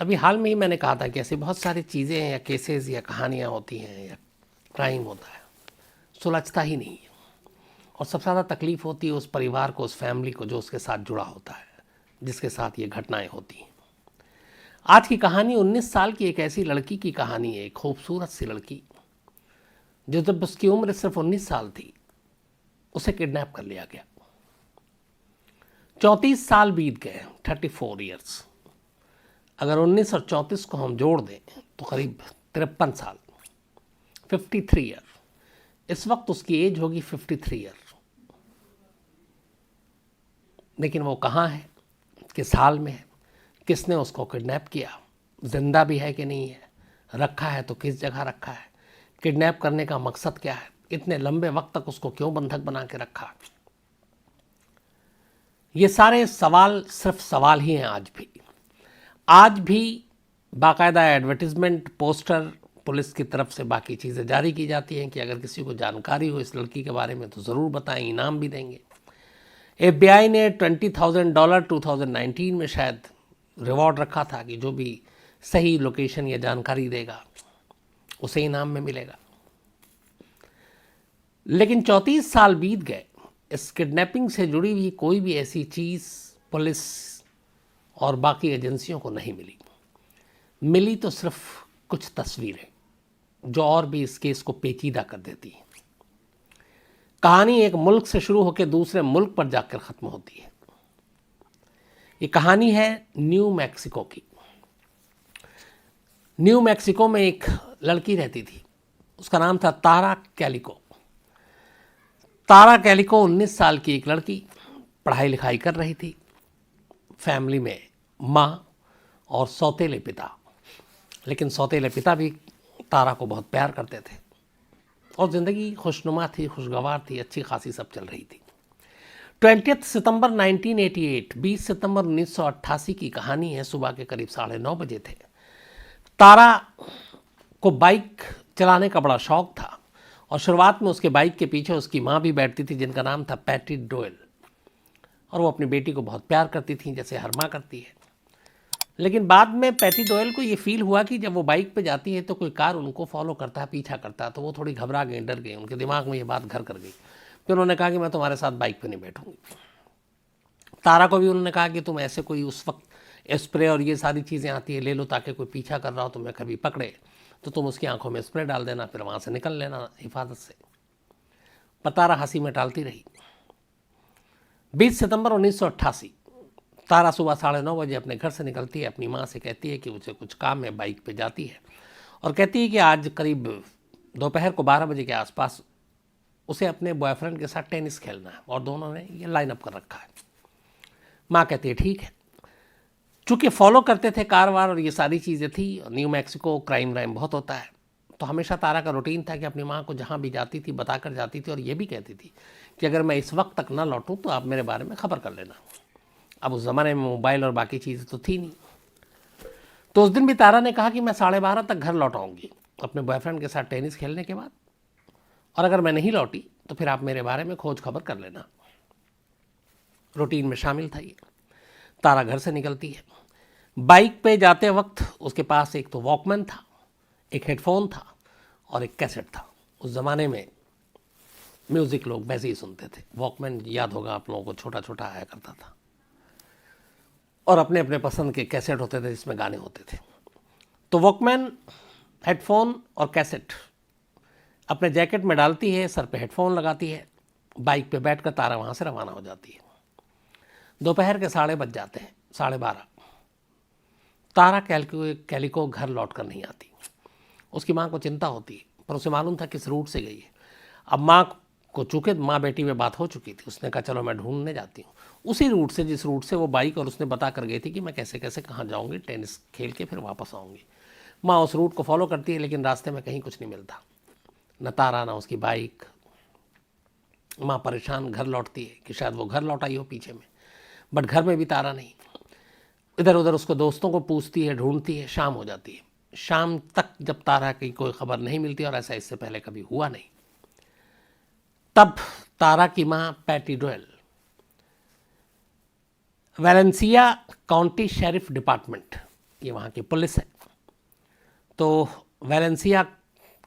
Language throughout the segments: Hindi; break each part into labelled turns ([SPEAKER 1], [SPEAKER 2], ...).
[SPEAKER 1] अभी हाल में ही मैंने कहा था कि ऐसी बहुत सारी चीज़ें या केसेस या कहानियाँ होती हैं या क्राइम होता है, सुलझता ही नहीं है। और सबसे ज़्यादा तकलीफ़ होती है उस परिवार को, उस फैमिली को जो उसके साथ जुड़ा होता है, जिसके साथ ये घटनाएं होती हैं। आज की कहानी 19 साल की एक ऐसी लड़की की कहानी है, एक खूबसूरत सी लड़की जो जब उसकी उम्र सिर्फ 19 साल थी उसे किडनैप कर लिया गया। 34 साल बीत गए, 34 ईयर्स। अगर 19 और 34 को हम जोड़ दें तो करीब 53 साल, 53 ईयर। इस वक्त उसकी एज होगी 53 ईयर। लेकिन वो कहाँ है, किस हाल में है, किसने उसको किडनैप किया, जिंदा भी है कि नहीं है, रखा है तो किस जगह रखा है, किडनैप करने का मकसद क्या है, इतने लंबे वक्त तक उसको क्यों बंधक बना के रखा। ये सारे सवाल सिर्फ सवाल ही हैं। आज भी बाकायदा एडवर्टीजमेंट, पोस्टर, पुलिस की तरफ से बाकी चीज़ें जारी की जाती हैं कि अगर किसी को जानकारी हो इस लड़की के बारे में तो ज़रूर बताएं, इनाम भी देंगे। FBI ने $20,000 2019 में शायद रिवॉर्ड रखा था कि जो भी सही लोकेशन या जानकारी देगा उसे इनाम में मिलेगा। लेकिन 34 साल बीत गए, इस किडनैपिंग से जुड़ी हुई कोई भी ऐसी चीज़ पुलिस और बाकी एजेंसियों को नहीं मिली। मिली तो सिर्फ कुछ तस्वीरें जो और भी इस केस को पेचीदा कर देती हैं। कहानी एक मुल्क से शुरू होकर दूसरे मुल्क पर जाकर ख़त्म होती है। ये कहानी है न्यू मैक्सिको की। न्यू मैक्सिको में एक लड़की रहती थी, उसका नाम था तारा कैलिको। तारा कैलिको 19 साल की एक लड़की, पढ़ाई लिखाई कर रही थी। फैमिली में माँ और सौतेले पिता, लेकिन सौतेले पिता भी तारा को बहुत प्यार करते थे और ज़िंदगी खुशनुमा थी, खुशगवार थी, अच्छी खासी सब चल रही थी। 20 सितंबर 1988, 20 सितंबर 1988 की कहानी है। सुबह के करीब 9:30 बजे थे। तारा को बाइक चलाने का बड़ा शौक था और शुरुआत में उसके बाइक के पीछे उसकी माँ भी बैठती थी जिनका नाम था पैटी डोयल, और वो अपनी बेटी को बहुत प्यार करती थी जैसे हर माँ करती है। लेकिन बाद में पैटी डोयल को ये फील हुआ कि जब वो बाइक पे जाती है तो कोई कार उनको फॉलो करता है, पीछा करता है, तो वो थोड़ी घबरा गई, डर गई। उनके दिमाग में ये बात घर कर गई। फिर उन्होंने कहा कि मैं तुम्हारे साथ बाइक पे नहीं बैठूंगी। तारा को भी उन्होंने कहा कि तुम ऐसे कोई उस वक्त स्प्रे और ये सारी चीज़ें आती है ले लो, ताकि कोई पीछा कर रहा हो तुम्हें कभी पकड़े तो तुम उसकी आंखों में स्प्रे डाल देना, फिर वहाँ से निकल लेना हिफाजत से। पर तारा हंसी में टालती रही। 20 सितंबर 1988, तारा सुबह 9:30 बजे अपने घर से निकलती है, अपनी माँ से कहती है कि उसे कुछ काम है, बाइक पे जाती है और कहती है कि आज करीब दोपहर को 12 बजे के आसपास उसे अपने बॉयफ्रेंड के साथ टेनिस खेलना है और दोनों ने ये लाइन अप कर रखा है। माँ कहती है ठीक है। चूँकि फॉलो करते थे कारवार और ये सारी चीज़ें थी, और न्यू मैक्सिको क्राइम व्राइम बहुत होता है, तो हमेशा तारा का रूटीन था कि अपनी माँ को जहाँ भी जाती थी बता कर जाती थी और ये भी कहती थी कि अगर मैं इस वक्त तक ना लौटूँ तो आप मेरे बारे में खबर कर लेना। अब उस ज़माने में मोबाइल और बाकी चीज़ें तो थी नहीं। तो उस दिन भी तारा ने कहा कि मैं 12:30 तक घर लौट आऊँगी अपने बॉयफ्रेंड के साथ टेनिस खेलने के बाद, और अगर मैं नहीं लौटी तो फिर आप मेरे बारे में खोज खबर कर लेना। रूटीन में शामिल था ये। तारा घर से निकलती है। बाइक पे जाते वक्त उसके पास एक तो वॉकमैन था, एक हेडफोन था और एक कैसेट था। उस ज़माने में म्यूज़िक लोग वैसे ही सुनते थे। वॉकमैन याद होगा आप लोगों को, छोटा छोटा आया करता था और अपने अपने पसंद के कैसेट होते थे जिसमें गाने होते थे। तो वॉकमैन, हेडफोन और कैसेट अपने जैकेट में डालती है, सर पे हेडफोन लगाती है, बाइक पे बैठकर तारा वहाँ से रवाना हो जाती है। दोपहर के 12:30 बज जाते हैं, 12:30। तारा कैलिको घर लौट कर नहीं आती। उसकी माँ को चिंता होती है, पर उसे मालूम था किस रूट से गई है। अब माँ को चूँकि माँ बेटी में बात हो चुकी थी, उसने कहा चलो मैं ढूंढने जाती हूँ उसी रूट से जिस रूट से वो बाइक और उसने बता कर गई थी कि मैं कैसे कैसे कहाँ जाऊँगी, टेनिस खेल के फिर वापस आऊँगी। माँ उस रूट को फॉलो करती है, लेकिन रास्ते में कहीं कुछ नहीं मिलता, न तारा न उसकी बाइक। माँ परेशान घर लौटती है कि शायद वो घर लौट आई हो पीछे में, बट घर में भी तारा नहीं। इधर उधर उसको दोस्तों को पूछती है, ढूंढती है। शाम हो जाती है। शाम तक जब तारा की कोई खबर नहीं मिलती, और ऐसा इससे पहले कभी हुआ नहीं, तब तारा की माँ Patty Doyle Valencia County sheriff department ये वहाँ की पुलिस है। तो वैलेंसिया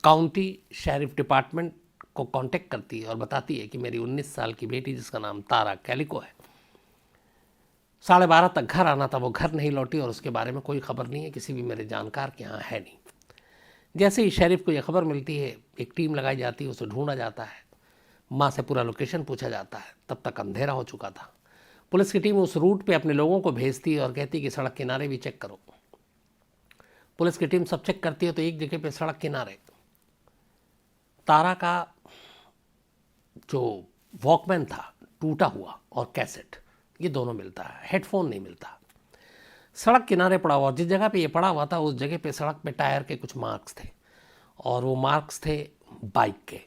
[SPEAKER 1] काउंटी शेरिफ डिपार्टमेंट को कांटेक्ट करती है और बताती है कि मेरी 19 साल की बेटी, जिसका नाम तारा कैलिको है, 12:30 तक घर आना था, वो घर नहीं लौटी और उसके बारे में कोई खबर नहीं है, किसी भी मेरे जानकार के यहाँ है नहीं। जैसे ही शेरिफ को यह खबर मिलती है, एक टीम लगाई जाती है, उसे ढूंढा जाता है, माँ से पूरा लोकेशन पूछा जाता है। तब तक अंधेरा हो चुका था। पुलिस की टीम उस रूट पे अपने लोगों को भेजती है और कहती है कि सड़क किनारे भी चेक करो। पुलिस की टीम सब चेक करती है तो एक जगह पे सड़क किनारे तारा का जो वॉकमैन था टूटा हुआ और कैसेट, ये दोनों मिलता है, हेडफोन नहीं मिलता। सड़क किनारे पड़ा हुआ, जिस जगह पे ये पड़ा हुआ था उस जगह पे सड़क पे टायर के कुछ मार्क्स थे और वो मार्क्स थे बाइक के।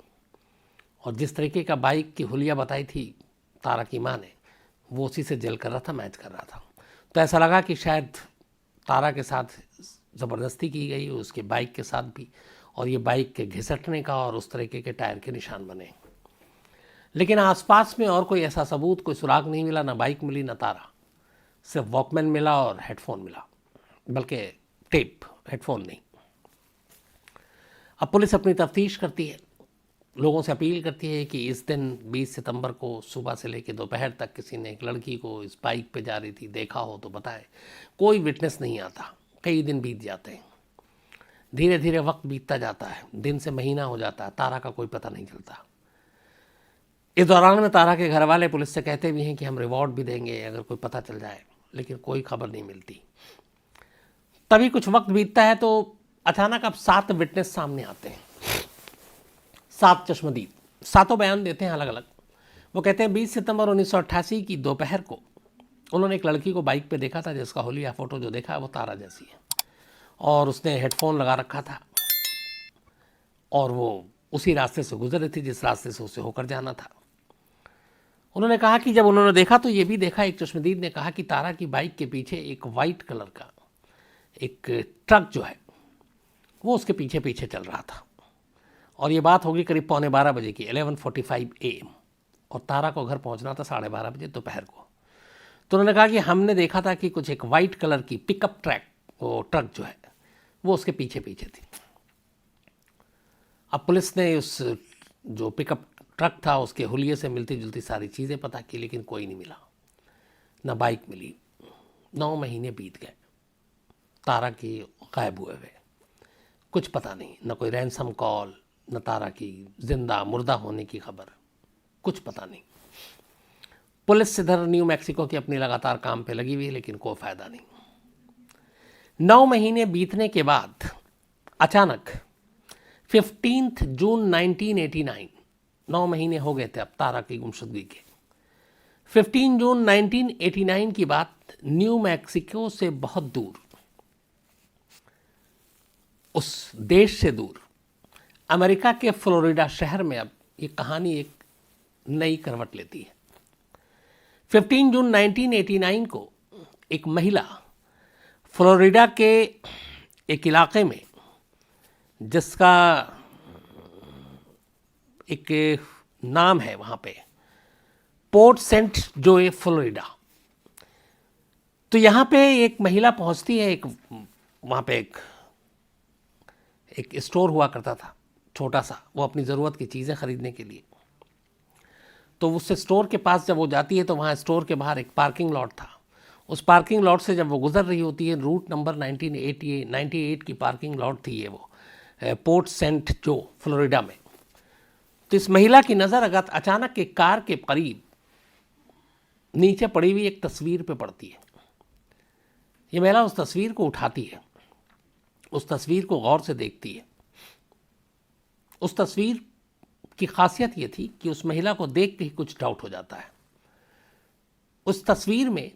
[SPEAKER 1] और जिस तरीके का बाइक की हुलिया बताई थी तारा की माँ ने, वो उसी से जल कर रहा था, मैच कर रहा था। तो ऐसा लगा कि शायद तारा के साथ ज़बरदस्ती की गई, उसके बाइक के साथ भी, और ये बाइक के घिसटने का और उस तरीके के टायर के निशान बने। लेकिन आसपास में और कोई ऐसा सबूत, कोई सुराग नहीं मिला, ना बाइक मिली ना तारा, सिर्फ वॉकमैन मिला और हेडफोन मिला, बल्कि टेप, हेडफोन नहीं। अब पुलिस अपनी तफ्तीश करती है, लोगों से अपील करती है कि इस दिन 20 सितंबर को सुबह से लेकर दोपहर तक किसी ने एक लड़की को इस बाइक पे जा रही थी देखा हो तो बताए। कोई विटनेस नहीं आता। कई दिन बीत जाते हैं, धीरे धीरे वक्त बीतता जाता है, दिन से महीना हो जाता है, तारा का कोई पता नहीं चलता। इस दौरान में तारा के घर वाले पुलिस से कहते भी हैं कि हम रिवॉर्ड भी देंगे अगर कोई पता चल जाए, लेकिन कोई खबर नहीं मिलती। तभी कुछ वक्त बीतता है तो अचानक अब 7 विटनेस सामने आते हैं, 7 चश्मदीद, सातों बयान देते हैं अलग अलग। वो कहते हैं 20 सितंबर 1988 की दोपहर को उन्होंने एक लड़की को बाइक पे देखा था, जिसका हुलिया फोटो जो देखा है वो तारा जैसी है, और उसने हेडफोन लगा रखा था और वो उसी रास्ते से गुजर रही थी जिस रास्ते से उसे होकर जाना था। उन्होंने कहा कि जब उन्होंने देखा तो ये भी देखा, एक चश्मदीद ने कहा कि तारा की बाइक के पीछे एक वाइट कलर का एक ट्रक जो है वो उसके पीछे पीछे चल रहा था। और ये बात होगी करीब 11:15 बजे की, 11:45 AM, और तारा को घर पहुंचना था 12:30 बजे दोपहर को। तो उन्होंने कहा कि हमने देखा था कि कुछ एक वाइट कलर की पिकअप वो ट्रक जो है वो उसके पीछे पीछे थी। अब पुलिस ने उस जो पिकअप ट्रक था उसके हुलिये से मिलती जुलती सारी चीज़ें पता की, लेकिन कोई नहीं मिला, ना बाइक मिली। 9 महीने बीत गए, तारा की गायब हुए हुए, कुछ पता नहीं, ना कोई रैंसम कॉल, न तारा की जिंदा मुर्दा होने की खबर, कुछ पता नहीं। पुलिस इधर न्यू मैक्सिको की अपनी लगातार काम पे लगी हुई, लेकिन कोई फायदा नहीं। 9 महीने बीतने के बाद अचानक 15 जून 1989, 9 महीने हो गए थे अब तारा की गुमशुदगी के। 15 जून 1989 की बात, न्यू मैक्सिको से बहुत दूर, उस देश से दूर, अमेरिका के फ्लोरिडा शहर में अब ये कहानी एक नई करवट लेती है। 15 जून 1989 को एक महिला फ्लोरिडा के एक इलाके में, जिसका एक नाम है वहाँ पे पोर्ट सेंट जोए फ्लोरिडा, तो यहाँ पे एक महिला पहुँचती है। वहाँ पे एक स्टोर हुआ करता था छोटा सा, वो अपनी ज़रूरत की चीज़ें ख़रीदने के लिए। तो उस स्टोर के पास जब वो जाती है तो वहाँ स्टोर के बाहर एक पार्किंग लॉट था। उस पार्किंग लॉट से जब वो गुजर रही होती है, रूट नंबर 98 की पार्किंग लॉट थी ये, वो पोर्ट सेंट जो फ्लोरिडा में। तो इस महिला की नज़र अचानक एक कार के करीब नीचे पड़ी हुई एक तस्वीर पे पड़ती है। ये महिला उस तस्वीर को उठाती है, उस तस्वीर को गौर से देखती है। उस तस्वीर की खासियत ये थी कि उस महिला को देख के ही कुछ डाउट हो जाता है। उस तस्वीर में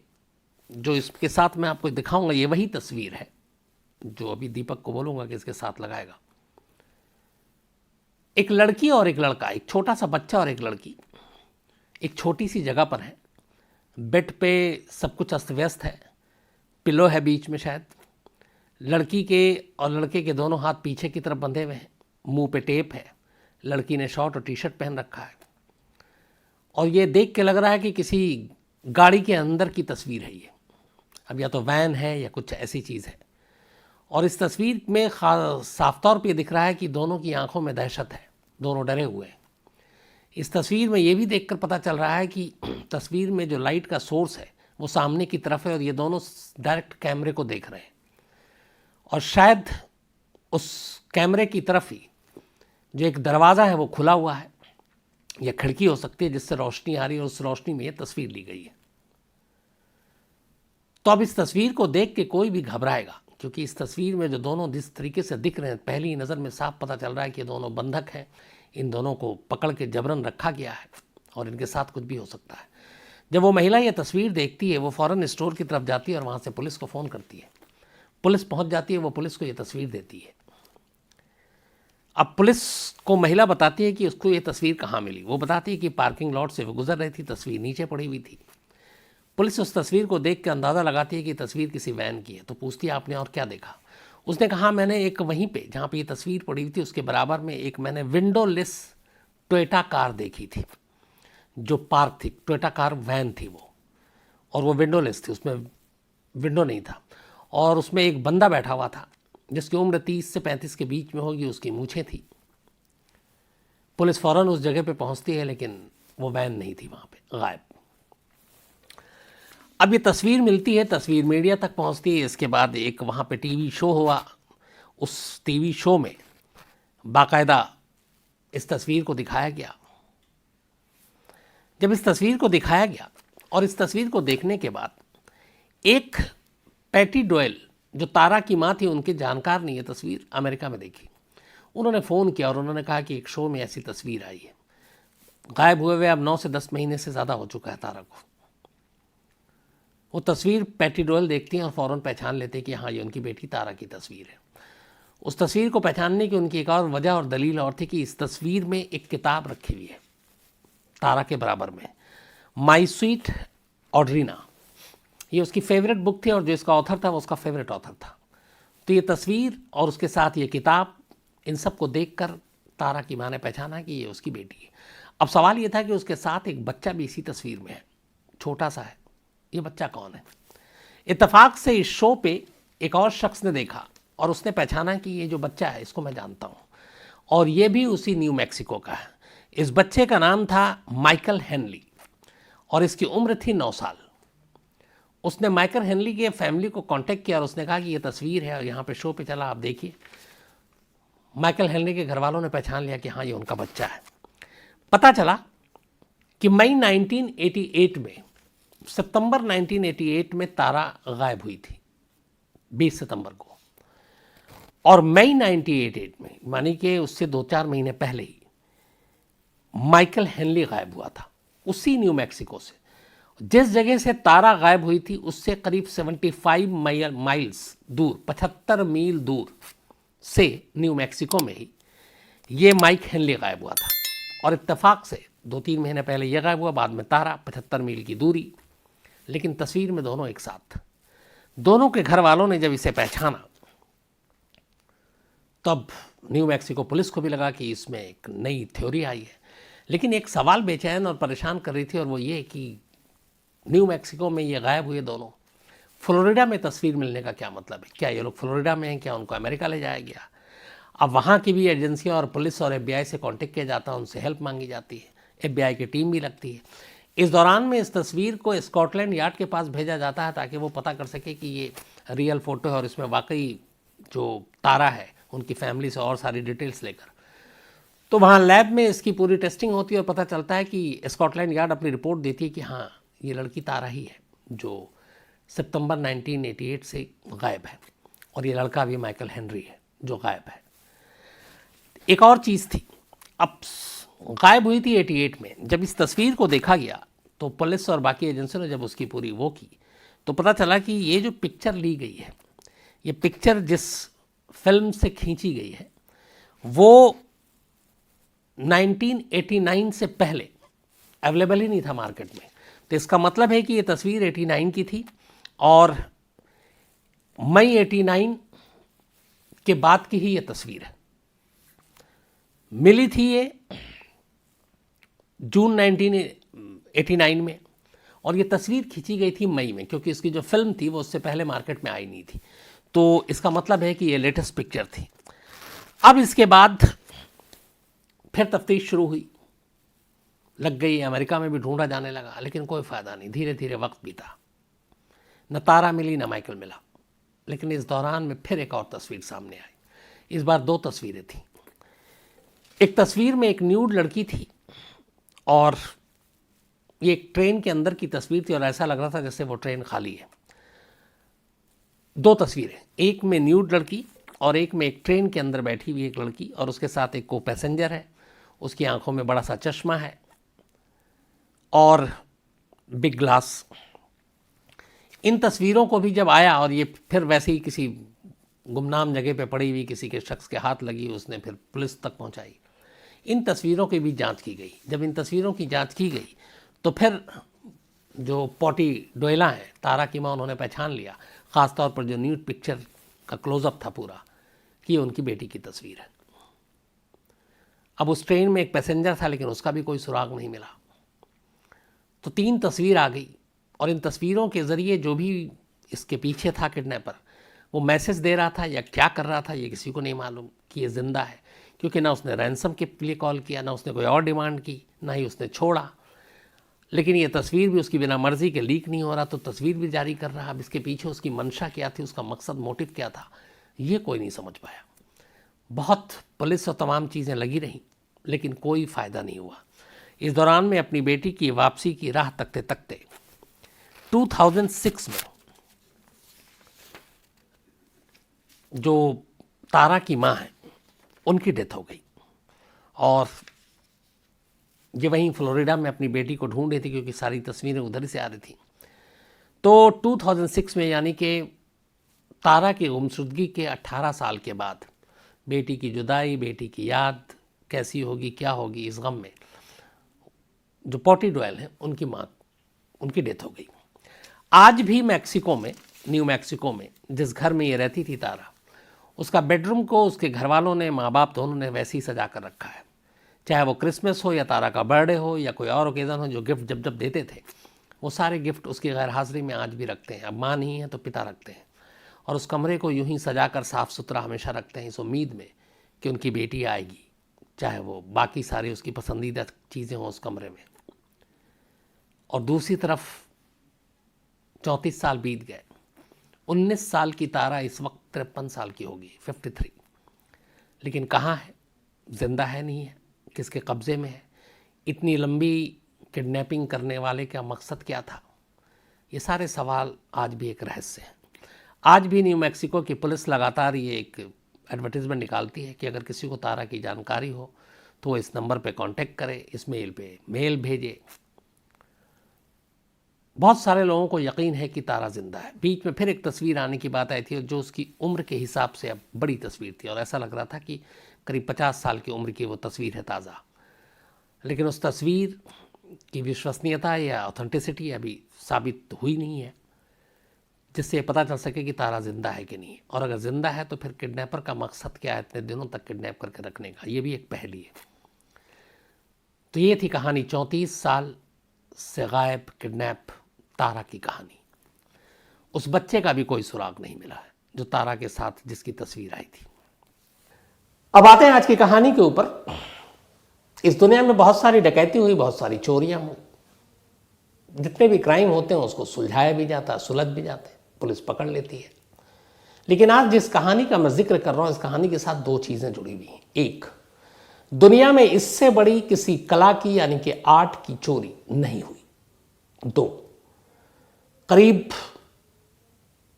[SPEAKER 1] जो इसके साथ मैं आपको दिखाऊंगा, ये वही तस्वीर है जो अभी दीपक को बोलूंगा कि इसके साथ लगाएगा। एक लड़की और एक लड़का, एक छोटा सा बच्चा और एक लड़की, एक छोटी सी जगह पर है। बेड पे सब कुछ अस्त व्यस्त है, पिलो है बीच में शायद। लड़की के और लड़के के दोनों हाथ पीछे की तरफ बंधे हुए हैं, मुंह पे टेप है। लड़की ने शॉर्ट और टी-शर्ट पहन रखा है और ये देख के लग रहा है कि किसी गाड़ी के अंदर की तस्वीर है ये। अब या तो वैन है या कुछ ऐसी चीज़ है। और इस तस्वीर में साफ तौर पे दिख रहा है कि दोनों की आंखों में दहशत है, दोनों डरे हुए हैं। इस तस्वीर में ये भी देखकर पता चल रहा है कि तस्वीर में जो लाइट का सोर्स है वो सामने की तरफ है और ये दोनों डायरेक्ट कैमरे को देख रहे हैं, और शायद उस कैमरे की तरफ ही जो एक दरवाज़ा है वो खुला हुआ है या खिड़की हो सकती है जिससे रोशनी आ रही है, और उस रोशनी में ये तस्वीर ली गई है। तो अब इस तस्वीर को देख के कोई भी घबराएगा, क्योंकि इस तस्वीर में जो दोनों जिस तरीके से दिख रहे हैं, पहली नज़र में साफ पता चल रहा है कि ये दोनों बंधक हैं, इन दोनों को पकड़ के जबरन रखा गया है और इनके साथ कुछ भी हो सकता है। जब वो महिला ये तस्वीर देखती है, वो फ़ौरन स्टोर की तरफ जाती है और वहाँ से पुलिस को फ़ोन करती है। पुलिस पहुँच जाती है, वो पुलिस को ये तस्वीर देती है। अब पुलिस को महिला बताती है कि उसको ये तस्वीर कहाँ मिली। वो बताती है कि पार्किंग लॉट से वो गुजर रही थी, तस्वीर नीचे पड़ी हुई थी। पुलिस उस तस्वीर को देख के अंदाज़ा लगाती है कि तस्वीर किसी वैन की है। तो पूछती है आपने और क्या देखा? उसने कहा मैंने एक वहीं पे जहाँ पे ये तस्वीर पड़ी हुई थी उसके बराबर में एक मैंने विंडोलेस टोयोटा कार देखी थी, जो पार्क थी। टोयोटा कार वैन थी वो, और वो विंडोलेस थी, उसमें विंडो नहीं था, और उसमें एक बंदा बैठा हुआ था जिसकी उम्र 30 से 35 के बीच में होगी, उसकी मूछें थी। पुलिस फ़ौरन उस जगह पे पहुंचती है, लेकिन वो वैन नहीं थी वहाँ पे, गायब। अब ये तस्वीर मिलती है, तस्वीर मीडिया तक पहुंचती है। इसके बाद एक वहाँ पे टीवी शो हुआ, उस टीवी शो में बाकायदा इस तस्वीर को दिखाया गया। जब इस तस्वीर को दिखाया गया और इस तस्वीर को देखने के बाद एक पैटी डोयल जो तारा की माँ थी, उनके जानकार ने ये तस्वीर अमेरिका में देखी। उन्होंने फ़ोन किया और उन्होंने कहा कि एक शो में ऐसी तस्वीर आई है। गायब हुए हुए अब 9 से 10 महीने से ज़्यादा हो चुका है तारा को। वो तस्वीर पैटी डोयल देखती हैं और फ़ौरन पहचान लेते हैं कि हाँ, ये उनकी बेटी तारा की तस्वीर है। उस तस्वीर को पहचानने की उनकी एक और वजह और दलील और थी कि इस तस्वीर में एक किताब रखी हुई है तारा के बराबर में, माई स्वीट ऑड्रीना। ये उसकी फेवरेट बुक थी और जो इसका ऑथर था वो उसका फेवरेट ऑथर था। तो ये तस्वीर और उसके साथ ये किताब, इन सब को देखकर तारा की माँ ने पहचाना कि ये उसकी बेटी है। अब सवाल ये था कि उसके साथ एक बच्चा भी इसी तस्वीर में है, छोटा सा है। ये बच्चा कौन है? इत्तेफाक से इस शो पे एक और शख्स ने देखा और उसने पहचाना कि ये जो बच्चा है इसको मैं जानता हूँ, और ये भी उसी न्यू मैक्सिको का है। इस बच्चे का नाम था माइकल हेनली और इसकी उम्र थी 9 साल। उसने माइकल हेनली के फैमिली को कांटेक्ट किया और उसने कहा कि ये तस्वीर है और यहाँ पे शो पे चला, आप देखिए। माइकल हेनली के घर वालों ने पहचान लिया कि हाँ, ये उनका बच्चा है। पता चला कि मई 1988 में, सितंबर 1988 में तारा गायब हुई थी, 20 सितंबर को, और मई 1988 में, मानी कि उससे 2-4 महीने पहले ही माइकल हेनली गायब हुआ था, उसी न्यू मैक्सिको से। जिस जगह से तारा गायब हुई थी उससे करीब 75 माइल्स दूर, 75 मील दूर से न्यू मैक्सिको में ही ये माइक हेनली गायब हुआ था। और इत्तेफाक से 2-3 महीने पहले ये गायब हुआ, बाद में तारा, 75 मील की दूरी, लेकिन तस्वीर में दोनों एक साथ। दोनों के घर वालों ने जब इसे पहचाना तब न्यू मैक्सिको पुलिस को भी लगा कि इसमें एक नई थ्योरी आई है। लेकिन एक सवाल बेचैन और परेशान कर रही थी, और वो ये कि न्यू मैक्सिको में ये गायब हुए दोनों, फ्लोरिडा में तस्वीर मिलने का क्या मतलब है? क्या ये लोग फ्लोरिडा में हैं? क्या उनको अमेरिका ले जाया गया? अब वहाँ की भी एजेंसियाँ और पुलिस और FBI से कांटेक्ट किया जाता है, उनसे हेल्प मांगी जाती है, FBI की टीम भी लगती है। इस दौरान में इस तस्वीर को स्कॉटलैंड यार्ड के पास भेजा जाता है ताकि वो पता कर सके कि ये रियल फ़ोटो है और इसमें वाकई जो तारा है उनकी फैमिली से और सारी डिटेल्स लेकर। तो वहाँ लैब में इसकी पूरी टेस्टिंग होती है और पता चलता है कि स्कॉटलैंड यार्ड अपनी रिपोर्ट देती है कि हाँ, ये लड़की तारा ही है जो सितंबर 1988 से गायब है, और ये लड़का भी माइकल हेनरी है जो गायब है। एक और चीज़ थी, अब गायब हुई थी 88 में। जब इस तस्वीर को देखा गया तो पुलिस और बाकी एजेंसियों ने जब उसकी पूरी वो की तो पता चला कि ये जो पिक्चर ली गई है, ये पिक्चर जिस फिल्म से खींची गई है वो 1989 से पहले अवेलेबल ही नहीं था मार्केट में। तो इसका मतलब है कि ये तस्वीर 89 की थी और मई 89 के बाद की ही ये तस्वीर है। मिली थी ये जून 1989 में और ये तस्वीर खींची गई थी मई में, क्योंकि इसकी जो फिल्म थी वो उससे पहले मार्केट में आई नहीं थी। तो इसका मतलब है कि ये लेटेस्ट पिक्चर थी। अब इसके बाद फिर तफ्तीश शुरू हुई, लग गई, अमेरिका में भी ढूंढा जाने लगा, लेकिन कोई फ़ायदा नहीं। धीरे धीरे वक्त बीता, न तारा मिली न माइकल मिला। लेकिन इस दौरान में फिर एक और तस्वीर सामने आई। इस बार दो तस्वीरें थीं। एक तस्वीर में एक न्यूड लड़की थी और ये एक ट्रेन के अंदर की तस्वीर थी और ऐसा लग रहा था जैसे वो ट्रेन खाली है। दो तस्वीरें, एक में न्यूड लड़की और एक में एक ट्रेन के अंदर बैठी हुई एक लड़की और उसके साथ एक को पैसेंजर है। उसकी आंखों में बड़ा सा चश्मा है और बिग ग्लास। इन तस्वीरों को भी जब आया और ये फिर वैसे ही किसी गुमनाम जगह पे पड़ी हुई किसी के शख्स के हाथ लगी, उसने फिर पुलिस तक पहुंचाई। इन तस्वीरों की भी जांच की गई। जब इन तस्वीरों की जांच की गई तो फिर जो पॉटी डोयला हैं, तारा की मां, उन्होंने पहचान लिया, ख़ासतौर पर जो न्यूड पिक्चर का क्लोजअप था पूरा, कि उनकी बेटी की तस्वीर है। अब उस ट्रेन में एक पैसेंजर था लेकिन उसका भी कोई सुराग नहीं मिला। तो तीन तस्वीर आ गई और इन तस्वीरों के ज़रिए जो भी इसके पीछे था किडनैपर, वो मैसेज दे रहा था या क्या कर रहा था ये किसी को नहीं मालूम कि ये ज़िंदा है, क्योंकि ना उसने रैंसम के लिए कॉल किया, ना उसने कोई और डिमांड की, ना ही उसने छोड़ा। लेकिन ये तस्वीर भी उसकी बिना मर्जी के लीक नहीं हो रहा, तो तस्वीर भी जारी कर रहा। अब इसके पीछे उसकी मंशा क्या थी, उसका मकसद, मोटिव क्या था, ये कोई नहीं समझ पाया। बहुत पुलिस और तमाम चीज़ें लगी रहीं लेकिन कोई फ़ायदा नहीं हुआ। इस दौरान में अपनी बेटी की वापसी की राह तकते तकते 2006 में जो तारा की माँ है उनकी डेथ हो गई और ये वहीं फ्लोरिडा में अपनी बेटी को ढूंढ रही थी, क्योंकि सारी तस्वीरें उधर ही से आ रही थी। तो 2006 में, यानी कि तारा की गुमशुदगी के 18 साल के बाद, बेटी की जुदाई, बेटी की याद कैसी होगी, क्या होगी, इस गम में जो पॉटी डोयल हैं उनकी माँ, उनकी डेथ हो गई। आज भी मैक्सिको में, न्यू मैक्सिको में, जिस घर में ये रहती थी तारा, उसका बेडरूम को उसके घर वालों ने, माँ बाप दोनों ने वैसे ही सजा कर रखा है। चाहे वो क्रिसमस हो या तारा का बर्थडे हो या कोई और ओकेज़न हो, जो गिफ्ट जब जब देते थे वो सारे गिफ्ट उसकी गैर हाजिरी में आज भी रखते हैं। अब माँ नहीं है तो पिता रखते हैं और उस कमरे को यूं ही सजा कर साफ़ सुथरा हमेशा रखते हैं, इस उम्मीद में कि उनकी बेटी आएगी, चाहे वो बाकी सारी उसकी पसंदीदा चीज़ें हों उस कमरे में। और दूसरी तरफ 34 साल बीत गए। 19 साल की तारा इस वक्त 53 साल की होगी, 53। लेकिन कहाँ है, जिंदा है नहीं है, किसके कब्ज़े में है, इतनी लंबी किडनैपिंग करने वाले का मकसद क्या था, ये सारे सवाल आज भी एक रहस्य हैं। आज भी न्यू मैक्सिको की पुलिस लगातार ये एक एडवर्टीज़मेंट निकालती है कि अगर किसी को तारा की जानकारी हो तो वो इस नंबर पे कांटेक्ट करे, इस मेल पे मेल भेजे। बहुत सारे लोगों को यकीन है कि तारा जिंदा है। बीच में फिर एक तस्वीर आने की बात आई थी जो उसकी उम्र के हिसाब से अब बड़ी तस्वीर थी और ऐसा लग रहा था कि करीब 50 साल की उम्र की वो तस्वीर है ताज़ा। लेकिन उस तस्वीर की विश्वसनीयता या ऑथेंटिसिटी अभी साबित हुई नहीं है जिससे ये पता चल सके कि तारा जिंदा है कि नहीं। और अगर जिंदा है तो फिर किडनैपर का मकसद क्या है इतने दिनों तक किडनैप करके रखने का, ये भी एक पहेली है। तो ये थी कहानी, 34 साल से गायब किडनैप तारा की कहानी। उस बच्चे का भी कोई सुराग नहीं मिला है जो तारा के साथ जिसकी तस्वीर आई थी। अब आते हैं आज की कहानी के ऊपर। इस दुनिया में बहुत सारी डकैती हुई, बहुत सारी चोरियां हुई, जितने भी क्राइम होते हैं उसको सुलझाया भी जाता है, सुलझ भी जाते हैं, पुलिस पकड़ लेती है। लेकिन आज जिस कहानी का मैं जिक्र कर रहा हूं, इस कहानी के साथ दो चीजें जुड़ी हुई हैं। एक, दुनिया में इससे बड़ी किसी कला की यानी कि आर्ट की चोरी नहीं हुई। दो, करीब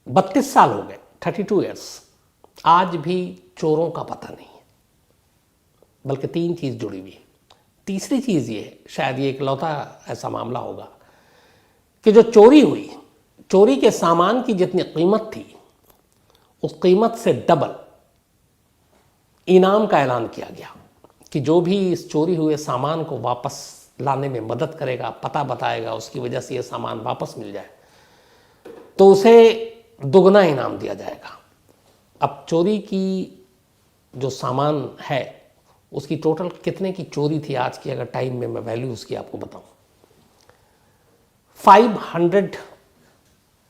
[SPEAKER 1] 32 साल हो गए, 32 ईयर्स, आज भी चोरों का पता नहीं है। बल्कि तीन चीज जुड़ी हुई है। तीसरी चीज ये है, शायद ये इकलौता ऐसा मामला होगा कि जो चोरी हुई, चोरी के सामान की जितनी कीमत थी उस कीमत से डबल इनाम का ऐलान किया गया कि जो भी इस चोरी हुए सामान को वापस लाने में मदद करेगा, पता बताएगा, उसकी वजह से ये सामान वापस मिल जाए तो उसे दुगना इनाम दिया जाएगा। अब चोरी की जो सामान है उसकी टोटल कितने की चोरी थी आज की अगर टाइम में मैं वैल्यू उसकी आपको बताऊं, 500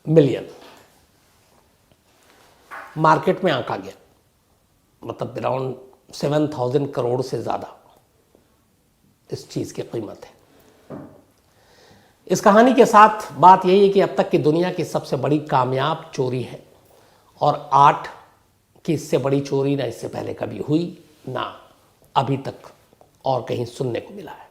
[SPEAKER 1] मिलियन। मार्केट में आंका गया, मतलब अराउंड 7,000 करोड़ से ज़्यादा इस चीज़ की कीमत है। इस कहानी के साथ बात यही है कि अब तक की दुनिया की सबसे बड़ी कामयाब चोरी है, और आर्ट की इससे बड़ी चोरी ना इससे पहले कभी हुई, ना अभी तक और कहीं सुनने को मिला है।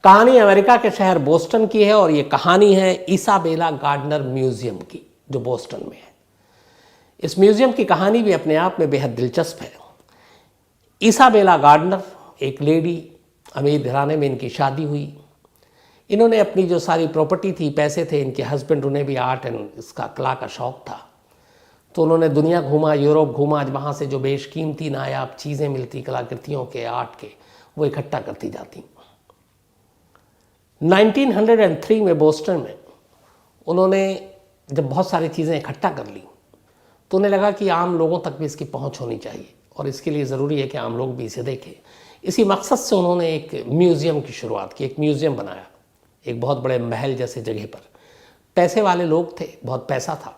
[SPEAKER 1] कहानी अमेरिका के शहर बोस्टन की है, और ये कहानी है इसाबेला गार्डनर म्यूजियम की, जो बोस्टन में है। इस म्यूजियम की कहानी भी अपने आप में बेहद दिलचस्प है। इसाबेला गार्डनर एक लेडी, अमीर घराने में इनकी शादी हुई। इन्होंने अपनी जो सारी प्रॉपर्टी थी, पैसे थे, इनके हस्बैंड, उन्हें भी आर्ट एंड इसका कला का शौक़ था, तो उन्होंने दुनिया घूमा, यूरोप घूमा। आज वहाँ से जो बेशकीमती नायाब चीज़ें मिलती कलाकृतियों के, आर्ट के, वो इकट्ठा करती जाती। 1903 में बोस्टन में उन्होंने जब बहुत सारी चीज़ें इकट्ठा कर ली, तो उन्हें लगा कि आम लोगों तक भी इसकी पहुंच होनी चाहिए, और इसके लिए ज़रूरी है कि आम लोग भी इसे देखें। इसी मकसद से उन्होंने एक म्यूज़ियम की शुरुआत की, एक म्यूज़ियम बनाया, एक बहुत बड़े महल जैसे जगह पर। पैसे वाले लोग थे, बहुत पैसा था,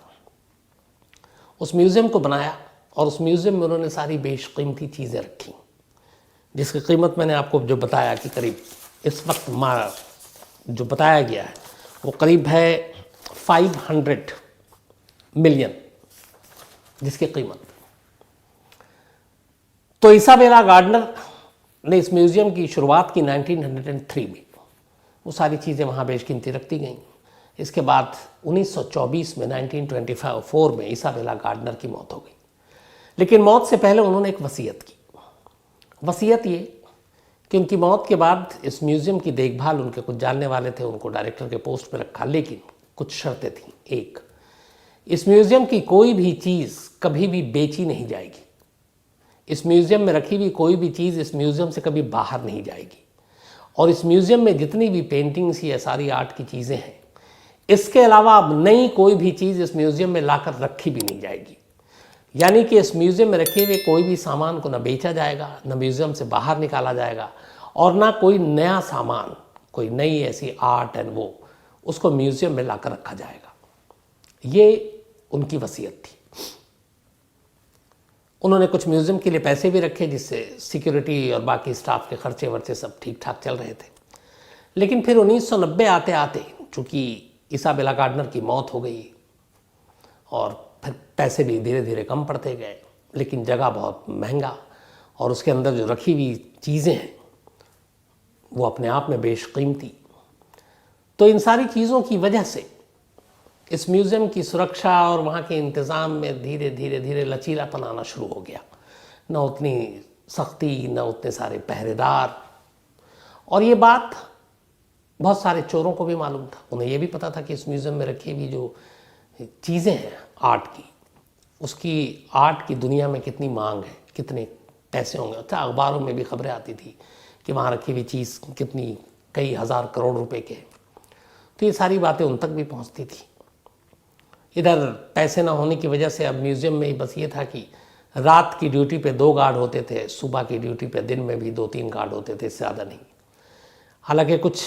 [SPEAKER 1] उस म्यूज़ियम को बनाया, और उस म्यूज़ियम में उन्होंने सारी बेशकीमती चीज़ें रखी, जिसकी कीमत मैंने आपको जो बताया कि करीब इस वक्त जो बताया गया है वो करीब है 500 मिलियन, जिसकी कीमत। तो इसाबेला गार्डनर ने इस म्यूज़ियम की शुरुआत की 1903 में। वो सारी चीज़ें वहाँ बेशकीमती रखती गईं। इसके बाद 1924 में 1924 में इसाबेला गार्डनर की मौत हो गई। लेकिन मौत से पहले उन्होंने एक वसीयत की। वसीयत ये कि उनकी मौत के बाद इस म्यूज़ियम की देखभाल, उनके कुछ जानने वाले थे, उनको डायरेक्टर के पोस्ट पर रखा, लेकिन कुछ शर्तें थीं। एक, इस म्यूज़ियम की कोई भी चीज़ कभी भी बेची नहीं जाएगी। इस म्यूज़ियम में रखी हुई कोई भी चीज़ इस म्यूज़ियम से कभी बाहर नहीं जाएगी। और इस म्यूज़ियम में जितनी भी पेंटिंग्स या सारी आर्ट की चीज़ें हैं, इसके अलावा अब नई कोई भी चीज़ इस म्यूज़ियम में लाकर रखी भी नहीं जाएगी। यानी कि इस म्यूज़ियम में रखे हुए कोई भी सामान को न बेचा जाएगा, न म्यूज़ियम से बाहर निकाला जाएगा, और ना कोई नया सामान, कोई नई ऐसी आर्ट एंड वो उसको म्यूज़ियम में लाकर रखा जाएगा। ये उनकी वसीयत थी। उन्होंने कुछ म्यूज़ियम के लिए पैसे भी रखे, जिससे सिक्योरिटी और बाकी स्टाफ के खर्चे वर्चे सब ठीक ठाक चल रहे थे। लेकिन फिर 1990 आते आते चूँकि इसाबेला गार्डनर की मौत हो गई, और फिर पैसे भी धीरे धीरे कम पड़ते गए, लेकिन जगह बहुत महंगा, और उसके अंदर जो रखी हुई चीज़ें हैं वो अपने आप में बेशकीमती। तो इन सारी चीज़ों की वजह से इस म्यूज़ियम की सुरक्षा और वहाँ के इंतज़ाम में धीरे धीरे धीरे लचीलापन आना शुरू हो गया। न उतनी सख्ती, न उतने सारे पहरेदार। और ये बात बहुत सारे चोरों को भी मालूम था। उन्हें ये भी पता था कि इस म्यूज़ियम में रखी हुई जो चीज़ें हैं आर्ट की, उसकी आर्ट की दुनिया में कितनी मांग है, कितने पैसे होंगे। अच्छा, अखबारों में भी खबरें आती थी कि वहाँ रखी हुई चीज़ कितनी, कई हज़ार करोड़ रुपए के। तो ये सारी बातें उन तक भी पहुँचती थी। इधर पैसे ना होने की वजह से अब म्यूज़ियम में ही बस ये था कि रात की ड्यूटी पे 2 गार्ड होते थे, सुबह की ड्यूटी पे दिन में भी 2-3 गार्ड होते थे, इससे ज़्यादा नहीं। हालांकि कुछ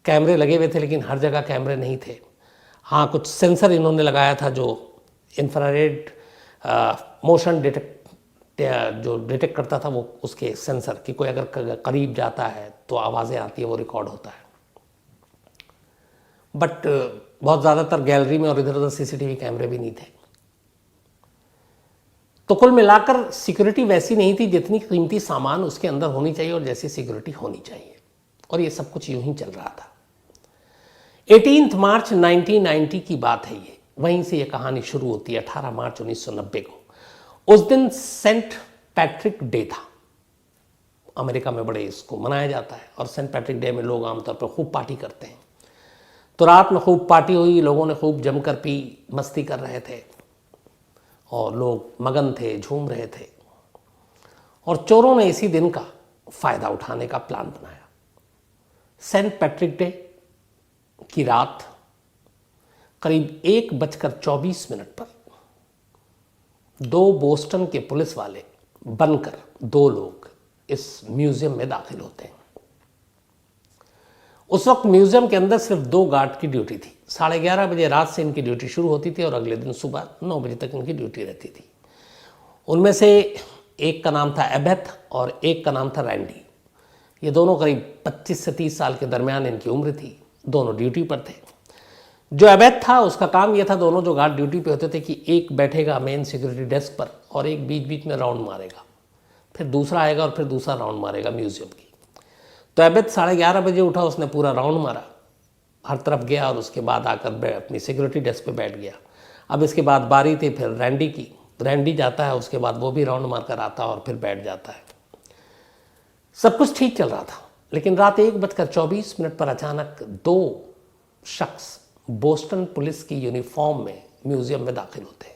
[SPEAKER 1] कैमरे लगे हुए थे, लेकिन हर जगह कैमरे नहीं थे। हाँ, कुछ सेंसर इन्होंने लगाया था जो इंफ्रारेड मोशन जो डिटेक्ट करता था, वो उसके सेंसर कि कोई अगर करीब जाता है तो आवाज़ें आती है, वो रिकॉर्ड होता है। बट बहुत ज़्यादातर गैलरी में और इधर उधर सीसीटीवी कैमरे भी नहीं थे। तो कुल मिलाकर सिक्योरिटी वैसी नहीं थी जितनी कीमती सामान उसके अंदर होनी चाहिए और जैसी सिक्योरिटी होनी चाहिए। और ये सब कुछ यूं ही चल रहा था। 18 मार्च 1990 की बात है ये। वहीं से ये कहानी शुरू होती है। 18 मार्च 1990 को, उस दिन सेंट पैट्रिक डे था। अमेरिका में बड़े इसको मनाया जाता है, और सेंट पैट्रिक डे में लोग आमतौर पर खूब पार्टी करते हैं। तो रात में खूब पार्टी हुई, लोगों ने खूब जमकर पी, मस्ती कर रहे थे, और लोग मगन थे, झूम रहे थे। और चोरों ने इसी दिन का फ़ायदा उठाने का प्लान बनाया। सेंट पैट्रिक डे की रात करीब 1:24 पर 2 बोस्टन के पुलिस वाले बनकर 2 लोग इस म्यूज़ियम में दाखिल होते हैं। उस वक्त म्यूज़ियम के अंदर सिर्फ 2 गार्ड की ड्यूटी थी। 11:30 बजे रात से इनकी ड्यूटी शुरू होती थी, और अगले दिन सुबह 9 बजे तक इनकी ड्यूटी रहती थी। उनमें से एक का नाम था एबेथ और एक का नाम था रैंडी। ये दोनों करीब 25 से 30 साल के दरमियान इनकी उम्र थी। दोनों ड्यूटी पर थे। जो एबेथ था उसका काम यह था, दोनों जो गार्ड ड्यूटी पे होते थे, कि एक बैठेगा मेन सिक्योरिटी डेस्क पर और एक बीच बीच में राउंड मारेगा, फिर दूसरा आएगा और फिर दूसरा राउंड मारेगा म्यूजियम की। तो एबेथ 11:30 बजे उठा, उसने पूरा राउंड मारा, हर तरफ गया और उसके बाद आकर अपनी सिक्योरिटी डेस्क पे बैठ गया। अब इसके बाद बारी थी फिर रैंडी की। रैंडी जाता है, उसके बाद वो भी राउंड मार कर आता है और फिर बैठ जाता है। सब कुछ ठीक चल रहा था, लेकिन रात 1:24 पर अचानक 2 शख्स बोस्टन पुलिस की यूनिफॉर्म में म्यूजियम में दाखिल होते हैं।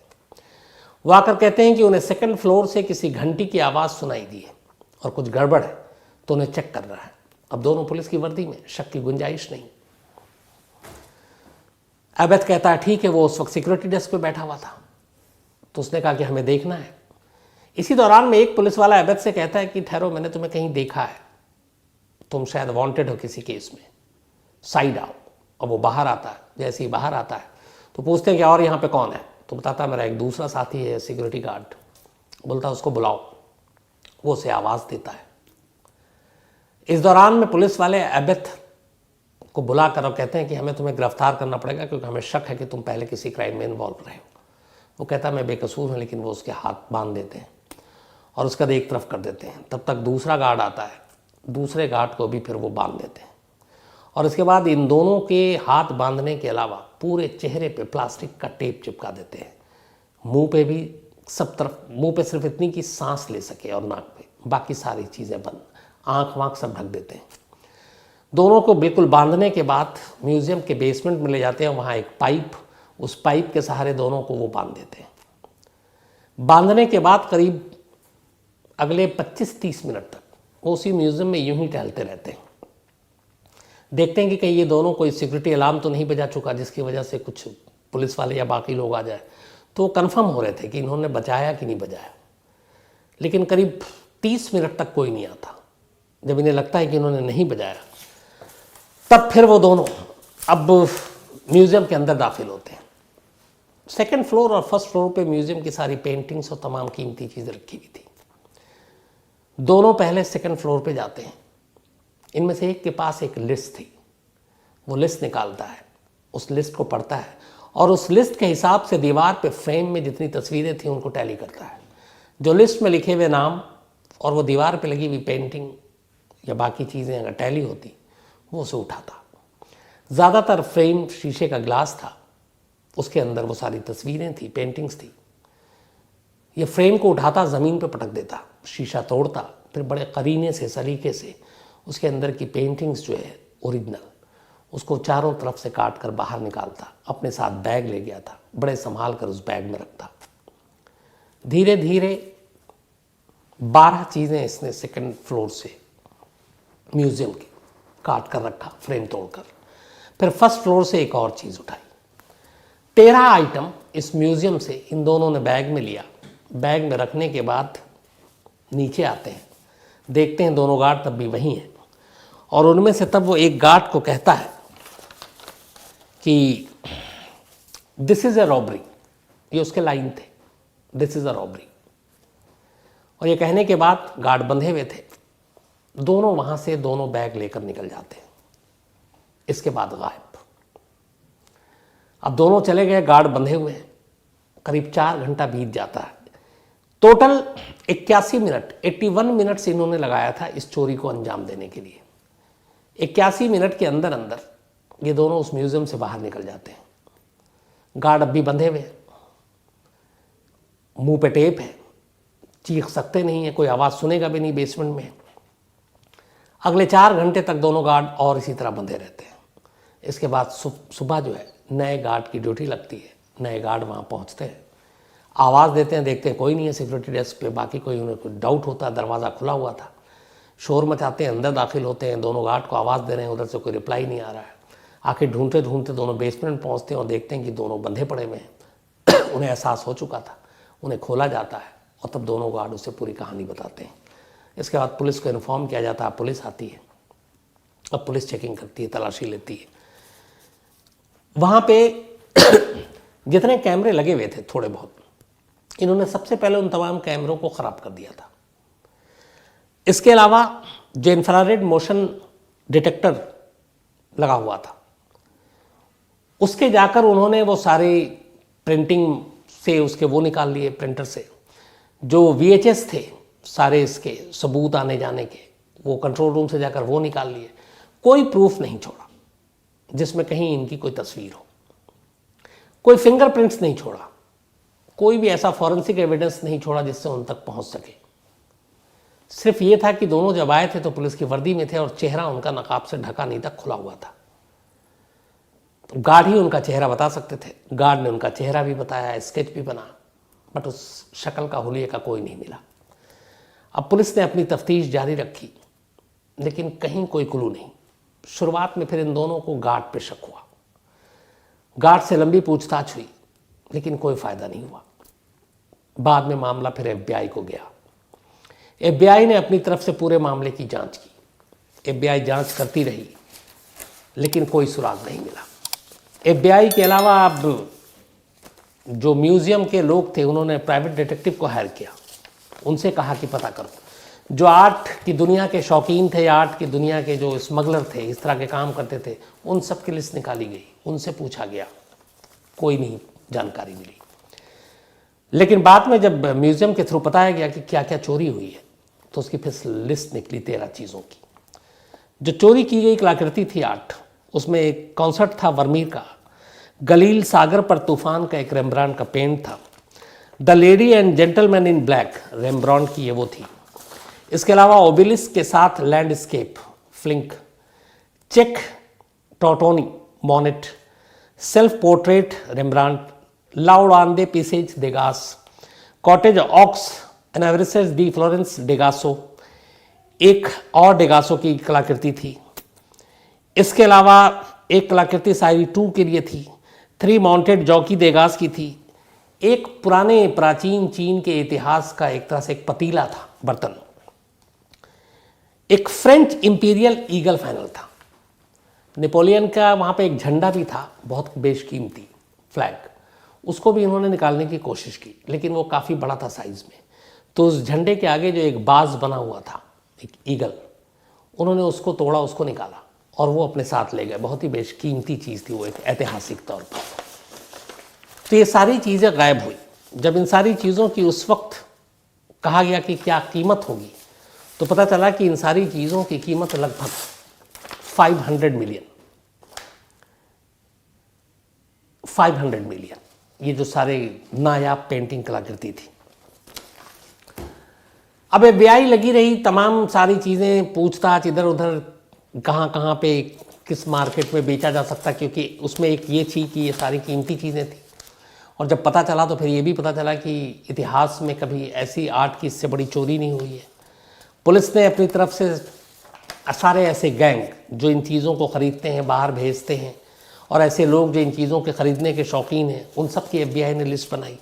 [SPEAKER 1] वो आकर कहते हैं कि उन्हें सेकंड फ्लोर से किसी घंटी की आवाज़ सुनाई दी है और कुछ गड़बड़ है, तो उन्हें चेक कर रहा है। अब दोनों पुलिस की वर्दी में, शक की गुंजाइश नहीं। एबेथ कहता है ठीक है, वो उस वक्त सिक्योरिटी डेस्क पे बैठा हुआ था, तो उसने कहा कि हमें देखना है। इसी दौरान में एक पुलिस वाला एबेथ से कहता है कि ठहरो, मैंने तुम्हें कहीं देखा है, तुम शायद वांटेड हो किसी केस में, साइड आओ। और वो बाहर आता है। जैसे ही बाहर आता है तो पूछते हैं कि और यहाँ पे कौन है, तो बताता है मेरा एक दूसरा साथी है, सिक्योरिटी गार्ड। बोलता है उसको बुलाओ। वो उसे आवाज़ देता है। इस दौरान में पुलिस वाले एबेथ को बुलाकर और कहते हैं कि हमें तुम्हें गिरफ्तार करना पड़ेगा, क्योंकि हमें शक है कि तुम पहले किसी क्राइम में इन्वॉल्व रहे हो। वो कहता है मैं बेकसूर हूँ, लेकिन वो उसके हाथ बांध देते हैं और उसका एक तरफ कर देते हैं। तब तक दूसरा गार्ड आता है, दूसरे गार्ड को भी फिर वो बांध देते हैं। और इसके बाद इन दोनों के हाथ बांधने के अलावा पूरे चेहरे पे प्लास्टिक का टेप चिपका देते हैं। मुंह पे भी सब तरफ, मुंह पे सिर्फ इतनी कि सांस ले सके और नाक पे, बाकी सारी चीज़ें बंद, आँख वाँख सब ढक देते हैं। दोनों को बिल्कुल बांधने के बाद म्यूजियम के बेसमेंट में ले जाते हैं। वहाँ एक पाइप, उस पाइप के सहारे दोनों को वो बांध देते हैं। बांधने के बाद करीब अगले 25-30 मिनट तक वो उसी म्यूजियम में यूं ही टहलते रहते हैं। देखते हैं कि कहीं ये दोनों कोई सिक्योरिटी अलार्म तो नहीं बजा चुका, जिसकी वजह से कुछ पुलिस वाले या बाकी लोग आ जाए। तो वो कन्फर्म हो रहे थे कि इन्होंने बजाया कि नहीं बजाया। लेकिन करीब 30 मिनट तक कोई नहीं आता। जब इन्हें लगता है कि इन्होंने नहीं बजाया, तब फिर वो दोनों अब म्यूजियम के अंदर दाखिल होते हैं। सेकंड फ्लोर और फर्स्ट फ्लोर पे म्यूजियम की सारी पेंटिंग्स और तमाम कीमती चीज़ें रखी हुई थी। दोनों पहले सेकंड फ्लोर पे जाते हैं। इनमें से एक के पास एक लिस्ट थी। वो लिस्ट निकालता है, उस लिस्ट को पढ़ता है और उस लिस्ट के हिसाब से दीवार पे फ्रेम में जितनी तस्वीरें थी उनको टैली करता है। जो लिस्ट में लिखे हुए नाम और वो दीवार पे लगी हुई पेंटिंग या बाकी चीज़ें अगर टैली होती, वो उसे उठाता। ज़्यादातर फ्रेम शीशे का ग्लास था, उसके अंदर वो सारी तस्वीरें थी, पेंटिंग्स थी। ये फ्रेम को उठाता, ज़मीन पे पटक देता, शीशा तोड़ता, फिर बड़े करीने से, सलीके से उसके अंदर की पेंटिंग्स जो है ओरिजिनल, उसको चारों तरफ से काट कर बाहर निकालता। अपने साथ बैग ले गया था, बड़े संभाल कर उस बैग में रखता। धीरे धीरे 12 चीज़ें इसने सेकंड फ्लोर से म्यूजियम की काट कर रखा, फ्रेम तोड़कर। फिर फर्स्ट फ्लोर से एक और चीज़ उठाई। 13 आइटम इस म्यूजियम से इन दोनों ने बैग में लिया। बैग में रखने के बाद नीचे आते हैं, देखते हैं दोनों गार्ड तब भी वहीं हैं। और उनमें से तब वो एक गार्ड को कहता है कि दिस इज़ ए रॉबरी। ये उसके लाइन थे, दिस इज़ अ रॉबरी। और ये कहने के बाद गार्ड बंधे हुए थे। दोनों वहाँ से दोनों बैग लेकर निकल जाते हैं। इसके बाद गायब। अब दोनों चले गए, गार्ड बंधे हुए हैं। करीब 4 घंटा बीत जाता है। टोटल 81 मिनट, 81 मिनट्स इन्होंने लगाया था इस चोरी को अंजाम देने के लिए। 81 मिनट के अंदर अंदर ये दोनों उस म्यूजियम से बाहर निकल जाते हैं। गार्ड अब भी बंधे हुए हैं, मुंह पे टेप है, चीख सकते नहीं है, कोई आवाज़ सुनेगा भी नहीं, बेसमेंट में। अगले 4 घंटे तक दोनों गार्ड और इसी तरह बंधे रहते हैं। इसके बाद सुबह जो है नए गार्ड की ड्यूटी लगती है। नए गार्ड वहाँ पहुँचते हैं, आवाज़ देते हैं, देखते हैं कोई नहीं है सिक्योरिटी डेस्क पे। बाकी कोई, उन्हें कुछ डाउट होता है, दरवाज़ा खुला हुआ था। शोर मचाते हैं, अंदर दाखिल होते हैं, दोनों गार्ड को आवाज़ दे रहे हैं, उधर से कोई रिप्लाई नहीं आ रहा है। आखिर ढूंढते ढूंढते दोनों बेसमेंट पहुँचते हैं और देखते हैं कि दोनों बंधे पड़े हुए हैं। उन्हें एहसास हो चुका था। उन्हें खोला जाता है और तब दोनों गार्ड उसे पूरी कहानी बताते हैं। इसके बाद पुलिस को इन्फॉर्म किया जाता है। पुलिस आती है, अब पुलिस चेकिंग करती है, तलाशी लेती है। वहाँ पे जितने कैमरे लगे हुए थे थोड़े बहुत, इन्होंने सबसे पहले उन तमाम कैमरों को ख़राब कर दिया था। इसके अलावा जो इंफ्रारेड मोशन डिटेक्टर लगा हुआ था, उसके जाकर उन्होंने वो सारे प्रिंटिंग से उसके वो निकाल लिए, प्रिंटर से जो VHS थे सारे इसके सबूत आने जाने के, वो कंट्रोल रूम से जाकर वो निकाल लिए। कोई प्रूफ नहीं छोड़ा जिसमें कहीं इनकी कोई तस्वीर हो, कोई फिंगरप्रिंट्स नहीं छोड़ा, कोई भी ऐसा फॉरेंसिक एविडेंस नहीं छोड़ा जिससे उन तक पहुंच सके। सिर्फ ये था कि दोनों जब आए थे तो पुलिस की वर्दी में थे और चेहरा उनका नकाब से ढका नहीं था, खुला हुआ था। तो गार्ड ही उनका चेहरा बता सकते थे। गार्ड ने उनका चेहरा भी बताया, स्केच भी बना, बट उस शक्ल का हुलिये का कोई नहीं मिला। अब पुलिस ने अपनी तफ्तीश जारी रखी, लेकिन कहीं कोई क्लू नहीं। शुरुआत में फिर इन दोनों को गार्ड पे शक हुआ। गार्ड से लंबी पूछताछ हुई, लेकिन कोई फ़ायदा नहीं हुआ। बाद में मामला फिर FBI को गया। FBI ने अपनी तरफ से पूरे मामले की जांच की। FBI जांच करती रही, लेकिन कोई सुराग नहीं मिला। FBI के अलावा अब जो म्यूज़ियम के लोग थे, उन्होंने प्राइवेट डिटेक्टिव को हायर किया। उनसे कहा कि पता करो, जो आर्ट की दुनिया के शौकीन थे, आर्ट की दुनिया के जो स्मगलर थे, इस तरह के काम करते थे, उन सब की लिस्ट निकाली गई, उनसे पूछा गया, कोई नहीं जानकारी मिली। लेकिन बाद में जब म्यूज़ियम के थ्रू बताया गया कि क्या क्या चोरी हुई है, तो उसकी फिर लिस्ट निकली 13 चीज़ों की। जो चोरी की गई कलाकृति थी आर्ट, उसमें एक कॉन्सर्ट था वर्मीर का, गलील सागर पर तूफान का एक रेम्ब्रांड का पेंट था, the lady and gentleman in black Rembrandt की ये वो थी। इसके अलावा ओबेलिस्क के साथ लैंडस्केप फ्लिंक, चेक टोटोनी मोनेट, सेल्फ पोर्ट्रेट रेम्ब्रांड, लाउडांदे पीसेज देगास, कॉटेज ऑक्स एनावरिसेस डी फ्लोरेंस डेगासो, एक और डेगासो की कलाकृति थी। इसके अलावा एक कलाकृति साइरी 2 के लिए थी, 3 माउंटेड जॉकी देगास की थी। एक पुराने प्राचीन चीन के इतिहास का एक तरह से एक पतीला था, बर्तन। एक फ्रेंच इंपीरियल ईगल फैनल था। नेपोलियन का वहाँ पे एक झंडा भी था, बहुत बेशकीमती फ्लैग। उसको भी इन्होंने निकालने की कोशिश की, लेकिन वो काफ़ी बड़ा था साइज़ में। तो उस झंडे के आगे जो एक बाज बना हुआ था, एक ईगल, उन्होंने उसको तोड़ा, उसको निकाला और वो अपने साथ ले गए। बहुत ही बेशकीमती चीज़ थी वो, एक ऐतिहासिक तौर पर। तो ये सारी चीज़ें गायब हुई। जब इन सारी चीज़ों की उस वक्त कहा गया कि क्या कीमत होगी, तो पता चला कि इन सारी चीज़ों की कीमत लगभग 500 मिलियन, 500 मिलियन, ये जो सारे नायाब पेंटिंग कलाकृति थी। अब FBI लगी रही, तमाम सारी चीज़ें पूछताछ, इधर उधर कहाँ कहाँ पे किस मार्केट में बेचा जा सकता, क्योंकि उसमें एक ये थी कि ये सारी कीमती चीज़ें थी। और जब पता चला तो फिर ये भी पता चला कि इतिहास में कभी ऐसी आर्ट की इससे बड़ी चोरी नहीं हुई है। पुलिस ने अपनी तरफ से सारे ऐसे गैंग जो इन चीज़ों को ख़रीदते हैं, बाहर भेजते हैं, और ऐसे लोग जो इन चीज़ों के ख़रीदने के शौकीन हैं, उन सब की FBI ने लिस्ट बनाई।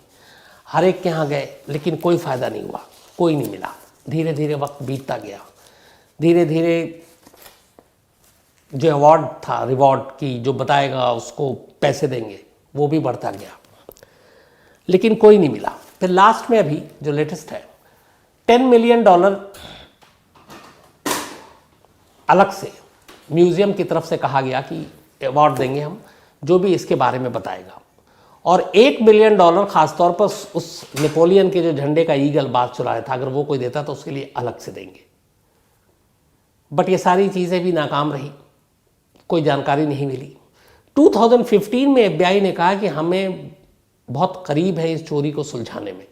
[SPEAKER 1] हर एक के यहाँ गए, लेकिन कोई फ़ायदा नहीं हुआ, कोई नहीं मिला। धीरे धीरे वक्त बीतता गया, धीरे धीरे जो अवार्ड था, रिवॉर्ड की जो बताएगा उसको पैसे देंगे, वो भी बढ़ता गया, लेकिन कोई नहीं मिला। फिर लास्ट में अभी जो लेटेस्ट है, $10 मिलियन अलग से म्यूज़ियम की तरफ से कहा गया कि अवार्ड देंगे हम जो भी इसके बारे में बताएगा, और $1 मिलियन खासतौर पर उस नेपोलियन के जो झंडे का ईगल बात चुराया था, अगर वो कोई देता तो उसके लिए अलग से देंगे। बट ये सारी चीज़ें भी नाकाम रही, कोई जानकारी नहीं मिली। 2015 में FBI ने कहा कि हमें बहुत करीब है इस चोरी को सुलझाने में,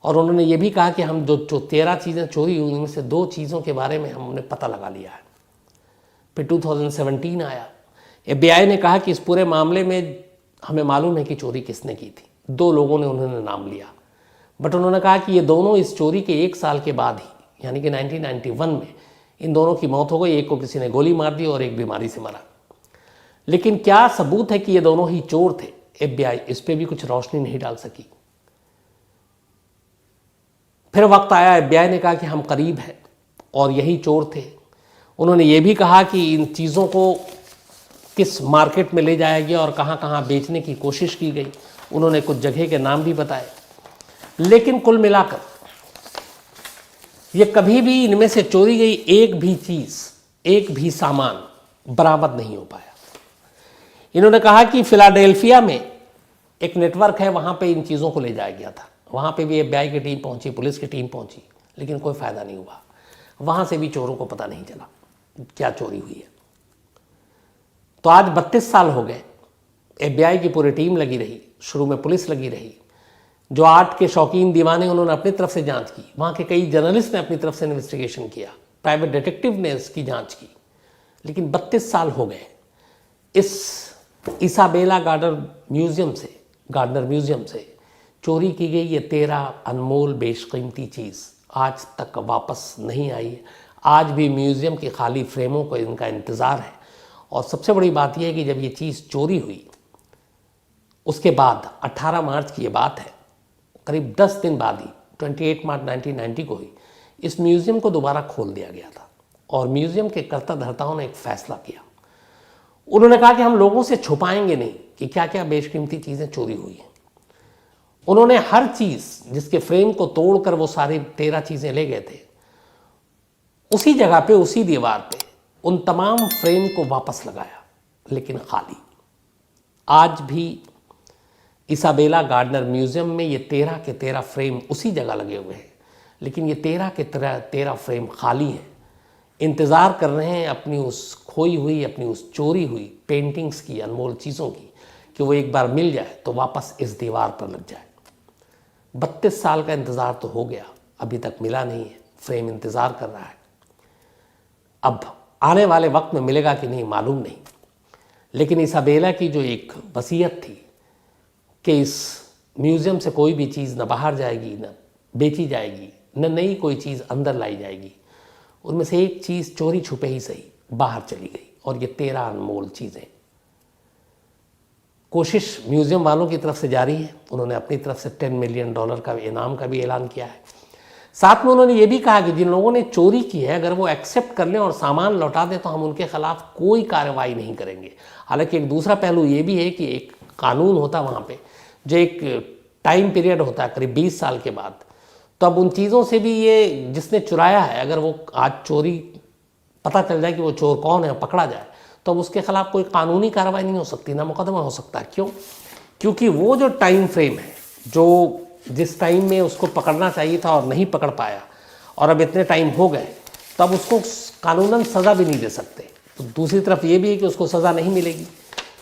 [SPEAKER 1] और उन्होंने ये भी कहा कि हम जो 13 चीज़ें चोरी हुई उनमें से 2 चीज़ों के बारे में हमने पता लगा लिया है। फिर 2017 आया, FBI ने कहा कि इस पूरे मामले में हमें मालूम है कि चोरी किसने की थी। 2 लोगों ने उन्होंने नाम लिया, बट उन्होंने कहा कि ये दोनों इस चोरी के 1 साल के बाद ही, यानी कि 1991 में इन दोनों की मौत हो गई। एक को किसी ने गोली मार दी और एक बीमारी से मरा। लेकिन क्या सबूत है कि ये दोनों ही चोर थे? FBI इस पे भी कुछ रोशनी नहीं डाल सकी। फिर वक्त आया, FBI ने कहा कि हम करीब हैं और यही चोर थे। उन्होंने ये भी कहा कि इन चीज़ों को किस मार्केट में ले जाया गया और कहाँ कहाँ बेचने की कोशिश की गई। उन्होंने कुछ जगह के नाम भी बताए। लेकिन कुल मिलाकर ये कभी भी इनमें से चोरी गई एक भी चीज, एक भी सामान बरामद नहीं हो पाया। इन्होंने कहा कि फिलाडेल्फिया में एक नेटवर्क है, वहां पे इन चीजों को ले जाया गया था। वहां पे भी FBI की टीम पहुंची, पुलिस की टीम पहुंची, लेकिन कोई फायदा नहीं हुआ। वहां से भी चोरों को पता नहीं चला क्या चोरी हुई है। तो आज 32 साल हो गए, FBI की पूरी टीम लगी रही, शुरू में पुलिस लगी रही, जो आर्ट के शौकीन दीवाने उन्होंने अपनी तरफ से जांच की, वहां के कई जर्नलिस्ट ने अपनी तरफ से इन्वेस्टिगेशन किया, प्राइवेट डिटेक्टिव ने इसकी जांच की, लेकिन 32 साल हो गए। इस इसाबेला गार्डनर म्यूजियम से चोरी की गई ये 13 अनमोल बेशकीमती चीज़ आज तक वापस नहीं आई है। आज भी म्यूजियम की खाली फ्रेमों को इनका इंतज़ार है। और सबसे बड़ी बात यह है कि जब ये चीज़ चोरी हुई उसके बाद 18 मार्च की ये बात है, करीब 10 दिन बाद ही 28 मार्च 1990 को ही इस म्यूज़ियम को दोबारा खोल दिया गया था। और म्यूज़ियम के कर्ता धर्ताओं ने एक फ़ैसला किया। उन्होंने कहा कि हम लोगों से छुपाएंगे नहीं कि क्या क्या बेशकीमती चीज़ें चोरी हुई हैं। उन्होंने हर चीज़ जिसके फ्रेम को तोड़कर वो सारी 13 चीज़ें ले गए थे, उसी जगह पे, उसी दीवार पे उन तमाम फ्रेम को वापस लगाया, लेकिन खाली। आज भी इसाबेला गार्डनर म्यूजियम में ये 13 के 13 फ्रेम उसी जगह लगे हुए हैं, लेकिन ये 13 के 13 फ्रेम खाली हैं, इंतज़ार कर रहे हैं अपनी उस खोई हुई, अपनी उस चोरी हुई पेंटिंग्स की, अनमोल चीज़ों की, कि वो एक बार मिल जाए तो वापस इस दीवार पर लग जाए। 32 साल का इंतज़ार तो हो गया, अभी तक मिला नहीं है, फ्रेम इंतज़ार कर रहा है। अब आने वाले वक्त में मिलेगा कि नहीं मालूम नहीं, लेकिन इसाबेला की जो एक वसीयत थी कि इस म्यूज़ियम से कोई भी चीज़ न बाहर जाएगी, न बेची जाएगी, न नई कोई चीज़ अंदर लाई जाएगी, उनमें से एक चीज़ चोरी छुपे ही सही बाहर चली गई, और ये 13 अनमोल चीज़ें। कोशिश म्यूज़ियम वालों की तरफ से जारी है। उन्होंने अपनी तरफ से $10 मिलियन का इनाम का भी ऐलान किया है। साथ में उन्होंने ये भी कहा कि जिन लोगों ने चोरी की है, अगर वो एक्सेप्ट कर लें और सामान लौटा दें तो हम उनके खिलाफ कोई कार्रवाई नहीं करेंगे। हालांकि एक दूसरा पहलू ये भी है कि एक कानून होता है वहाँ पे, जो एक टाइम पीरियड होता है करीब 20 साल के बाद, तो अब उन चीज़ों से भी ये जिसने चुराया है, अगर वो आज चोरी पता चल जाए कि वो चोर कौन है, पकड़ा जाए, तो अब उसके खिलाफ कोई कानूनी कार्रवाई नहीं हो सकती, ना मुकदमा हो सकता। क्यों? क्योंकि वो जो टाइम फ्रेम है, जो जिस टाइम में उसको पकड़ना चाहिए था और नहीं पकड़ पाया, और अब इतने टाइम हो गए, तो अब उसको कानूनन सज़ा भी नहीं दे सकते। तो दूसरी तरफ ये भी है कि उसको सज़ा नहीं मिलेगी,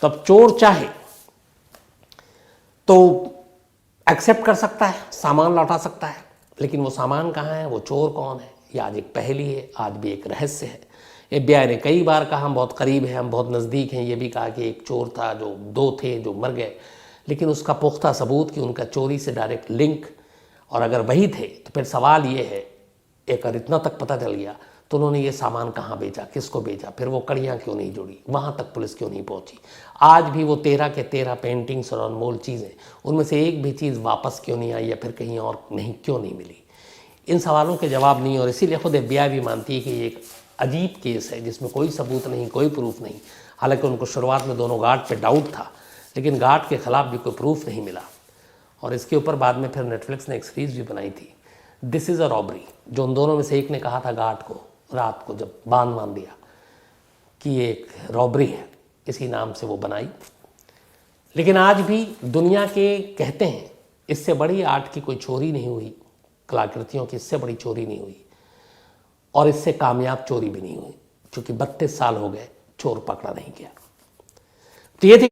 [SPEAKER 1] तो अब चोर चाहे तो एक्सेप्ट कर सकता है, सामान लौटा सकता है, लेकिन वो सामान कहाँ है, वो चोर कौन है, ये आज एक पहेली है, आज भी एक रहस्य है। FBI ने कई बार कहा हम बहुत करीब हैं, हम बहुत नज़दीक हैं। ये भी कहा कि एक चोर था, जो 2 थे जो मर गए, लेकिन उसका पुख्ता सबूत कि उनका चोरी से डायरेक्ट लिंक, और अगर वही थे तो फिर सवाल ये है, एक अगर इतना तक पता चल गया तो उन्होंने ये सामान कहाँ बेचा, किसको बेचा, फिर वो कड़ियाँ क्यों नहीं जुड़ी, वहाँ तक पुलिस क्यों नहीं पहुँची। आज भी वो 13 के 13 पेंटिंग्स और अनमोल चीज़ें, उनमें से एक भी चीज़ वापस क्यों नहीं आई, या फिर कहीं और नहीं क्यों नहीं मिली। इन सवालों के जवाब नहीं, और इसीलिए खुद FBI भी मानती है कि ये एक अजीब केस है जिसमें कोई सबूत नहीं, कोई प्रूफ नहीं। हालांकि उनको शुरुआत में दोनों गार्ड पे डाउट था, लेकिन गार्ड के खिलाफ भी कोई प्रूफ नहीं मिला। और इसके ऊपर बाद में फिर नेटफ्लिक्स ने एक सीरीज़ भी बनाई थी, दिस इज़ अ रॉबरी, जो उन दोनों में से एक ने कहा था गार्ड को रात को जब बांध दिया कि ये एक रॉबरी है, इसी नाम से वो बनाई। लेकिन आज भी दुनिया के कहते हैं इससे बड़ी आर्ट की कोई चोरी नहीं हुई, कलाकृतियों की इससे बड़ी चोरी नहीं हुई, और इससे कामयाब चोरी भी नहीं हुई, क्योंकि 32 साल हो गए चोर पकड़ा नहीं गया। तो ये थी